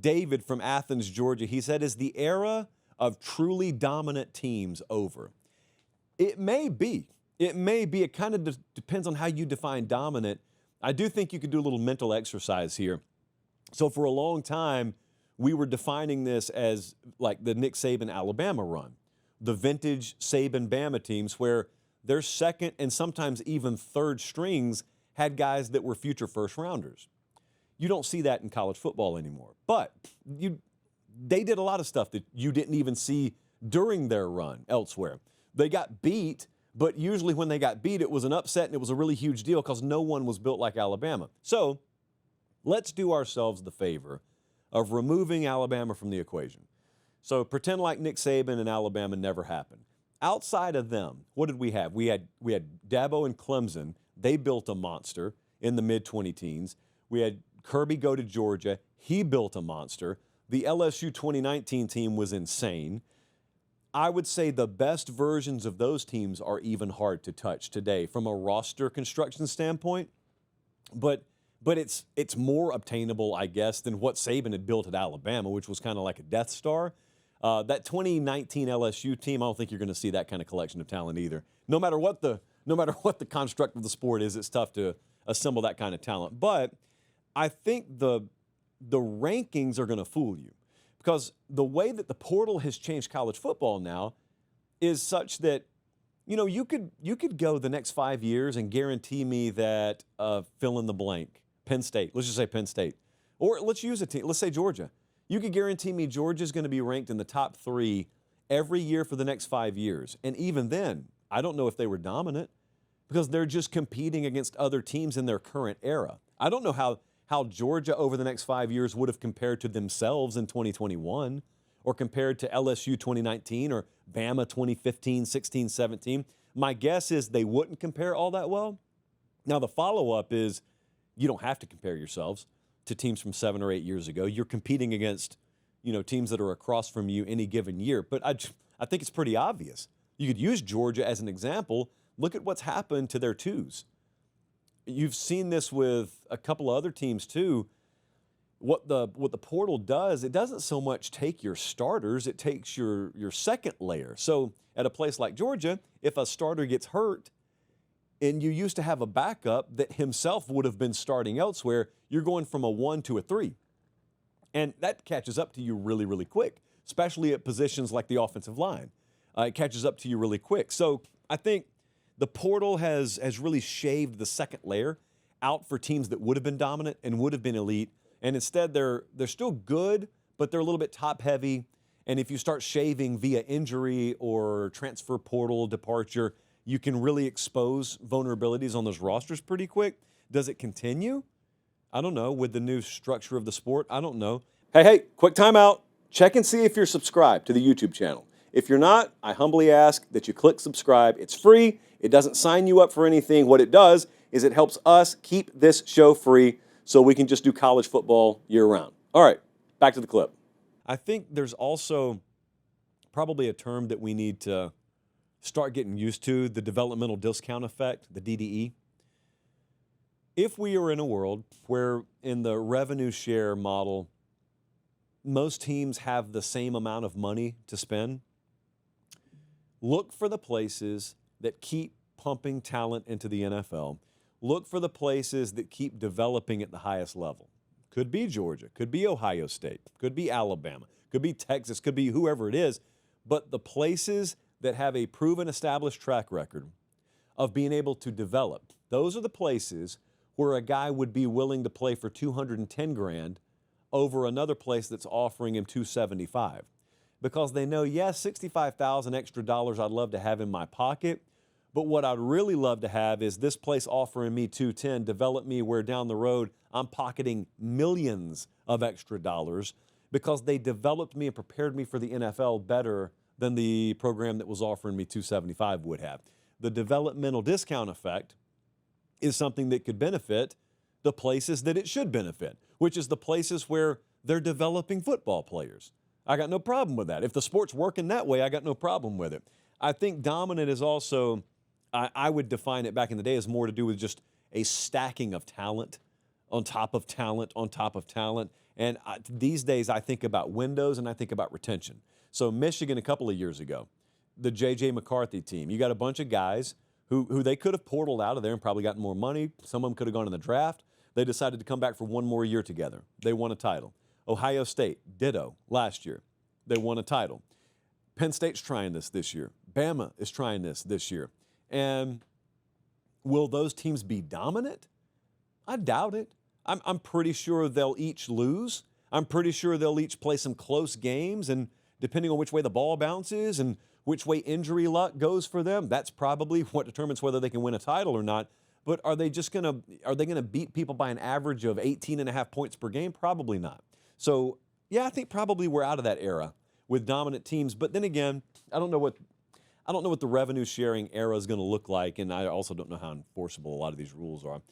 David from Athens, Georgia, he said, is the era of truly dominant teams over? It may be. It may be. It kind of depends on how you define dominant. I do think you could do a little mental exercise here. So for a long time, we were defining this as like the Nick Saban Alabama run, the vintage Saban Bama teams where their second and sometimes even third strings had guys that were future first rounders. You don't see that in college football anymore. But they did a lot of stuff that you didn't even see during their run elsewhere. They got beat, but usually when they got beat, it was an upset and it was a really huge deal because no one was built like Alabama. So let's do ourselves the favor of removing Alabama from the equation. So pretend like Nick Saban and Alabama never happened. Outside of them, what did we have? We had Dabo and Clemson. They built a monster in the mid-20 teens. We had Kirby go to Georgia. He built a monster. The LSU 2019 team was insane. I would say the best versions of those teams are even hard to touch today from a roster construction standpoint. But it's more obtainable, I guess, than what Saban had built at Alabama, which was kind of like a Death Star. That 2019 LSU team, I don't think you're going to see that kind of collection of talent either. No matter what the construct of the sport is, it's tough to assemble that kind of talent. But I think the rankings are going to fool you because the way that the portal has changed college football now is such that, you could go the next 5 years and guarantee me that fill in the blank, Penn State, let's just say Penn State, or let's use a team, let's say Georgia. You could guarantee me Georgia's going to be ranked in the top 3 every year for the next 5 years. And even then, I don't know if they were dominant because they're just competing against other teams in their current era. I don't know how Georgia over the next 5 years would have compared to themselves in 2021 or compared to LSU 2019 or Bama 2015, 16, 17. My guess is they wouldn't compare all that well. Now, the follow-up is you don't have to compare yourselves to teams from 7 or 8 years ago. You're competing against, teams that are across from you any given year. But I think it's pretty obvious. You could use Georgia as an example. Look at what's happened to their twos. You've seen this with a couple of other teams too. What the portal does, it doesn't so much take your starters, it takes your second layer. So at a place like Georgia, if a starter gets hurt and you used to have a backup that himself would have been starting elsewhere, you're going from a 1 to a 3. And that catches up to you really, really quick, especially at positions like the offensive line. It catches up to you really quick. So I think the portal has really shaved the second layer out for teams that would have been dominant and would have been elite. And instead, they're still good, but they're a little bit top-heavy. And if you start shaving via injury or transfer portal departure, you can really expose vulnerabilities on those rosters pretty quick. Does it continue? I don't know. With the new structure of the sport, I don't know. Hey, quick timeout. Check and see if you're subscribed to the YouTube channel. If you're not, I humbly ask that you click subscribe. It's free. It doesn't sign you up for anything. What it does is it helps us keep this show free so we can just do college football year-round. All right, back to the clip. I think there's also probably a term that we need to start getting used to, the developmental discount effect, the DDE. If we are in a world where in the revenue share model, most teams have the same amount of money to spend, look for the places that keep pumping talent into the NFL. Look for the places that keep developing at the highest level. Could be Georgia, could be Ohio State, could be Alabama, could be Texas, could be whoever it is. But the places that have a proven established track record of being able to develop, those are the places where a guy would be willing to play for $210,000 over another place that's offering him $275,000. Because they know, yes, $65,000 extra dollars I'd love to have in my pocket, but what I'd really love to have is this place offering me $210,000, develop me where down the road I'm pocketing millions of extra dollars because they developed me and prepared me for the NFL better than the program that was offering me $275,000 would have. The developmental discount effect is something that could benefit the places that it should benefit, which is the places where they're developing football players. I got no problem with that. If the sport's working that way, I got no problem with it. I think dominant is also, I would define it back in the day as more to do with just a stacking of talent on top of talent on top of talent. And these days, I think about windows and I think about retention. So Michigan a couple of years ago, the J.J. McCarthy team, you got a bunch of guys who they could have portaled out of there and probably gotten more money. Some of them could have gone in the draft. They decided to come back for one more year together. They won a title. Ohio State, ditto, last year. They won a title. Penn State's trying this year. Bama is trying this year. And will those teams be dominant? I doubt it. I'm pretty sure they'll each lose. I'm pretty sure they'll each play some close games, and depending on which way the ball bounces and which way injury luck goes for them, that's probably what determines whether they can win a title or not. But are they gonna beat people by an average of 18.5 points per game? Probably not. So yeah, I think probably we're out of that era with dominant teams. But then again, I don't know what the revenue sharing era is going to look like, and I also don't know how enforceable a lot of these rules are.